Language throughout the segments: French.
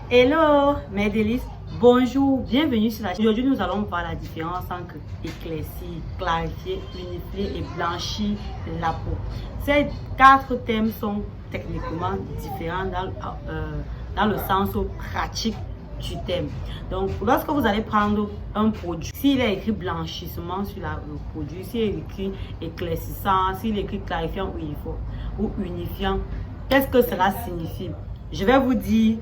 Hello mes délices, bonjour, bienvenue sur la chaîne. Aujourd'hui nous allons voir la différence entre éclaircir, clarifier, unifier et blanchir la peau. Ces quatre thèmes sont techniquement différents dans le sens pratique du thème. Donc lorsque vous allez prendre un produit, s'il est écrit blanchissement sur le produit, s'il est écrit éclaircissant, s'il est écrit clarifiant ou unifiant, qu'est-ce que cela signifie? Je vais vous dire,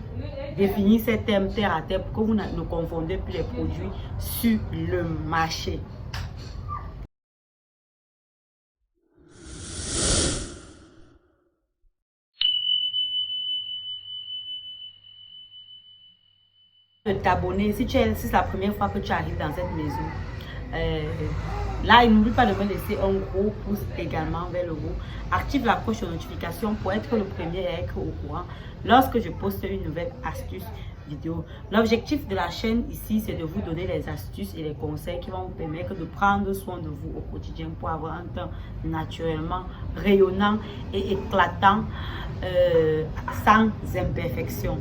définir ces thèmes terre à terre pour que vous ne confondez plus les produits sur le marché. De t'abonner si c'est la première fois que tu arrives dans cette maison. Là, n'oublie pas de me laisser un gros pouce également vers le haut. Active la cloche de notification pour être le premier à être au courant lorsque je poste une nouvelle astuce vidéo. L'objectif de la chaîne ici, c'est de vous donner les astuces et les conseils qui vont vous permettre de prendre soin de vous au quotidien pour avoir un teint naturellement rayonnant et éclatant sans imperfection,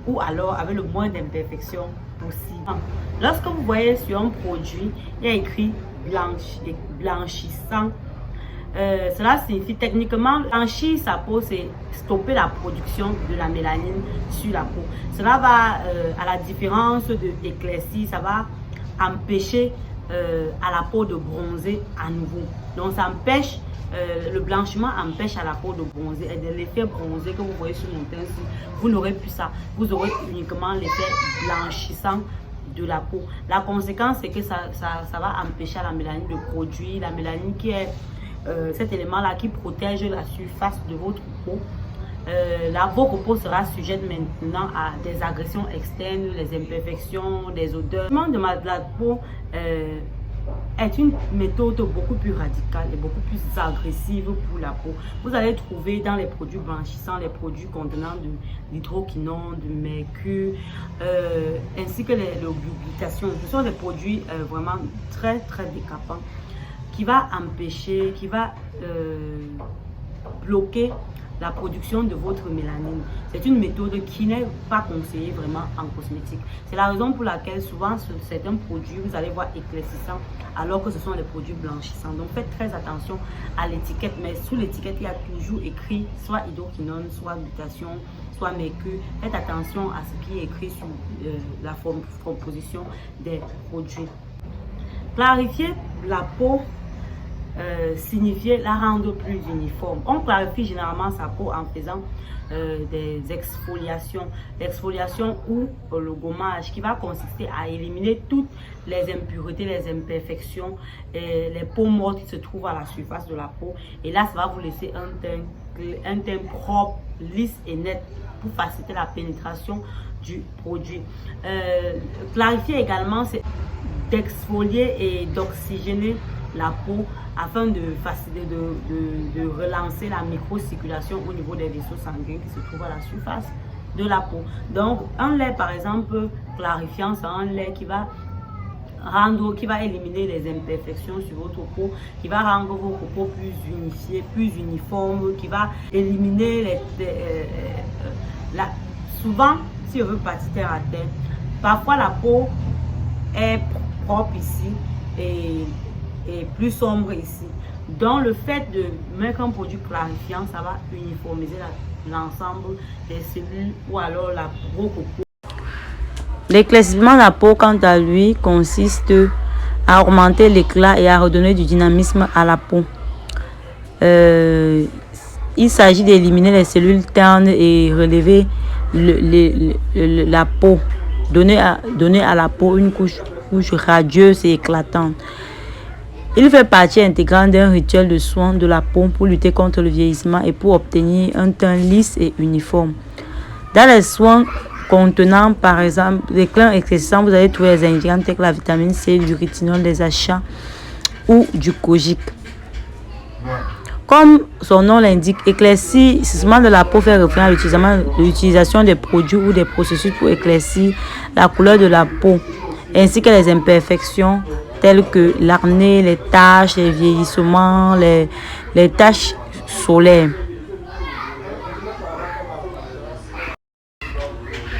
ou alors avec le moins d'imperfections possible. Lorsque vous voyez sur un produit, il y a écrit blanchissant, cela signifie techniquement blanchir sa peau, c'est stopper la production de la mélanine sur la peau. Cela va, à la différence de éclaircir, ça va empêcher à la peau de bronzer à nouveau. Donc ça empêche, le blanchiment empêche à la peau de bronzer, et de l'effet bronzé que vous voyez sur mon teint, vous n'aurez plus ça. Vous aurez uniquement l'effet blanchissant de la peau. La conséquence, c'est que ça va empêcher la mélanine de produire. La mélanine qui est cet élément-là qui protège la surface de votre peau. Votre peau sera sujette maintenant à des agressions externes, les imperfections, des odeurs. Le traitement de la peau est une méthode beaucoup plus radicale et beaucoup plus agressive pour la peau. Vous allez trouver dans les produits blanchissants, les produits contenant de l'hydroquinone, du mercure, ainsi que les glutations. Ce sont des produits vraiment très décapants qui va empêcher, qui va bloquer la production de votre mélanine. C'est une méthode qui n'est pas conseillée vraiment en cosmétique. C'est la raison pour laquelle souvent sur certains produits, vous allez voir éclaircissant alors que ce sont des produits blanchissants. Donc faites très attention à l'étiquette, mais sous l'étiquette, il y a toujours écrit soit hydroquinone, soit glutation, soit mercure. Faites attention à ce qui est écrit sur la composition des produits. Clarifier la peau signifier la rendre plus uniforme. On clarifie généralement sa peau en faisant des exfoliations. L'exfoliation ou le gommage qui va consister à éliminer toutes les impuretés, les imperfections, et les peaux mortes qui se trouvent à la surface de la peau. Et là, ça va vous laisser un teint propre, lisse et net pour faciliter la pénétration du produit. Clarifier également, c'est d'exfolier et d'oxygéner la peau afin de faciliter, de relancer la microcirculation au niveau des vaisseaux sanguins qui se trouvent à la surface de la peau. Donc un lait par exemple clarifiant, c'est un lait qui va éliminer les imperfections sur votre peau, qui va rendre votre peau plus unifiée, plus uniforme, qui va éliminer souvent, si on veut partir terre à terre, parfois la peau est propre ici et plus sombre ici. Donc le fait de mettre un produit clarifiant, ça va uniformiser l'ensemble des cellules ou alors la peau. L'éclaircissement de la peau, quant à lui, consiste à augmenter l'éclat et à redonner du dynamisme à la peau. Il s'agit d'éliminer les cellules ternes et relever la peau, donner à la peau une couche radieuse et éclatante. Il fait partie intégrante d'un rituel de soins de la peau pour lutter contre le vieillissement et pour obtenir un teint lisse et uniforme. Dans les soins contenant par exemple des crèmes éclaircissantes, vous allez trouver les ingrédients tels que la vitamine C, du rétinol, des achats ou du kojic. Comme son nom l'indique, éclaircissement de la peau fait référence à l'utilisation des produits ou des processus pour éclaircir la couleur de la peau, ainsi que les imperfections telles que l'acné, les taches, les vieillissements, les taches solaires.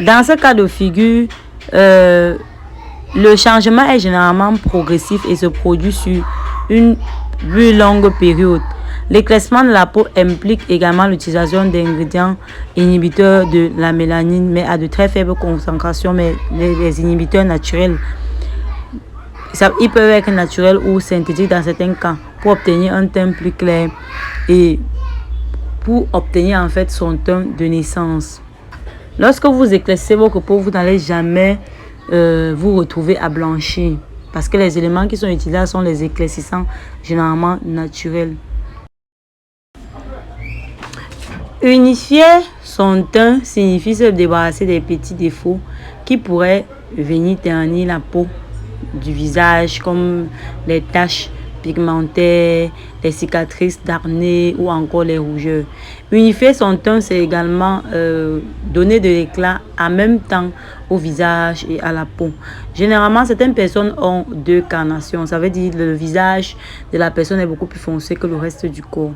Dans ce cas de figure, le changement est généralement progressif et se produit sur une plus longue période. L'éclaircissement de la peau implique également l'utilisation d'ingrédients inhibiteurs de la mélanine, mais à de très faibles concentrations, mais les inhibiteurs naturels. Ils peuvent être naturels ou synthétiques dans certains cas pour obtenir un teint plus clair et pour obtenir en fait son teint de naissance. Lorsque vous éclaircissez votre peau, vous n'allez jamais vous retrouver à blanchir parce que les éléments qui sont utilisés sont les éclaircissants généralement naturels. Unifier son teint signifie se débarrasser des petits défauts qui pourraient venir ternir la peau du visage, comme les taches pigmentaires, les cicatrices d'acné ou encore les rougeurs. Unifier son teint, c'est également donner de l'éclat en même temps au visage et à la peau. Généralement, certaines personnes ont deux carnations. Ça veut dire que le visage de la personne est beaucoup plus foncé que le reste du corps.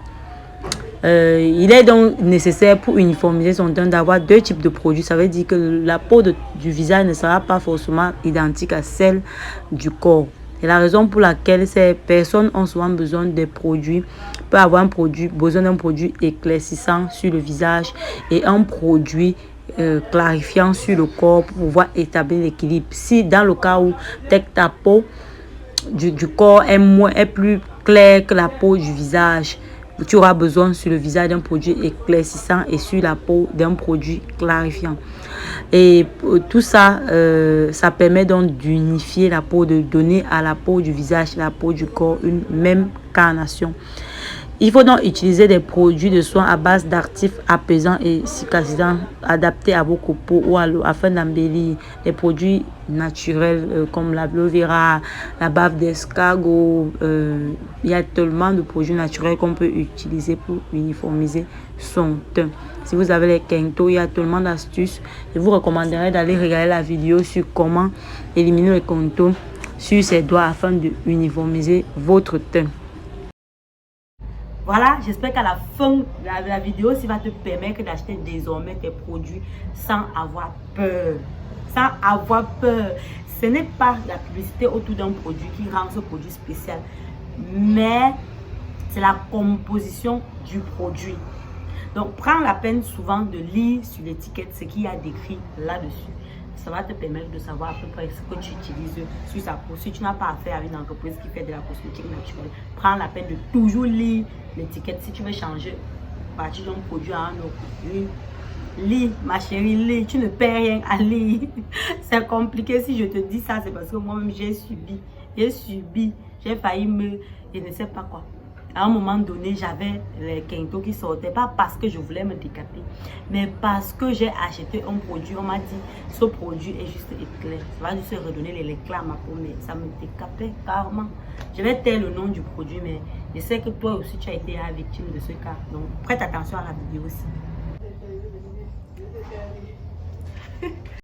Il est donc nécessaire pour uniformiser son teint d'avoir deux types de produits. Ça veut dire que la peau du visage ne sera pas forcément identique à celle du corps. C'est la raison pour laquelle ces personnes ont souvent besoin des produits, peuvent avoir besoin d'un produit éclaircissant sur le visage et un produit clarifiant sur le corps pour pouvoir établir l'équilibre. Si dans le cas où ta peau du corps est plus claire que la peau du visage, tu auras besoin sur le visage d'un produit éclaircissant et sur la peau d'un produit clarifiant. Et tout ça, ça permet donc d'unifier la peau, de donner à la peau du visage et la peau du corps une même carnation. Il faut donc utiliser des produits de soins à base d'actifs apaisants et cicatrisants adaptés à votre peau ou afin d'embellir les produits naturels comme l'aloe vera, la bave d'escargot. Il y a tellement de produits naturels qu'on peut utiliser pour uniformiser son teint. Si vous avez les quintos, il y a tellement d'astuces. Je vous recommanderais d'aller regarder la vidéo sur comment éliminer les quintos sur ses doigts afin de uniformiser votre teint. Voilà, j'espère qu'à la fin de la vidéo, ça va te permettre d'acheter désormais tes produits sans avoir peur. Sans avoir peur. Ce n'est pas la publicité autour d'un produit qui rend ce produit spécial, mais c'est la composition du produit. Donc, prends la peine souvent de lire sur l'étiquette ce qu'il y a décrit là-dessus. Ça va te permettre de savoir à peu près ce que tu utilises sur sa peau. Si tu n'as pas affaire à une entreprise qui fait de la cosmétique naturelle, prends la peine de toujours lire l'étiquette. Si tu veux changer partir d'un produit à un autre, lis, ma chérie, lis. Tu ne perds rien à lire. C'est compliqué. Si je te dis ça, c'est parce que moi-même, j'ai subi. J'ai failli je ne sais pas quoi. À un moment donné, j'avais les quintos qui sortaient, pas parce que je voulais me décaper, mais parce que j'ai acheté un produit. On m'a dit, ce produit est juste éclair. Ça va juste redonner l'éclat à ma peau, mais ça me décapait carrément. Je vais taire le nom du produit, mais je sais que toi aussi, tu as été la victime de ce cas. Donc, prête attention à la vidéo aussi.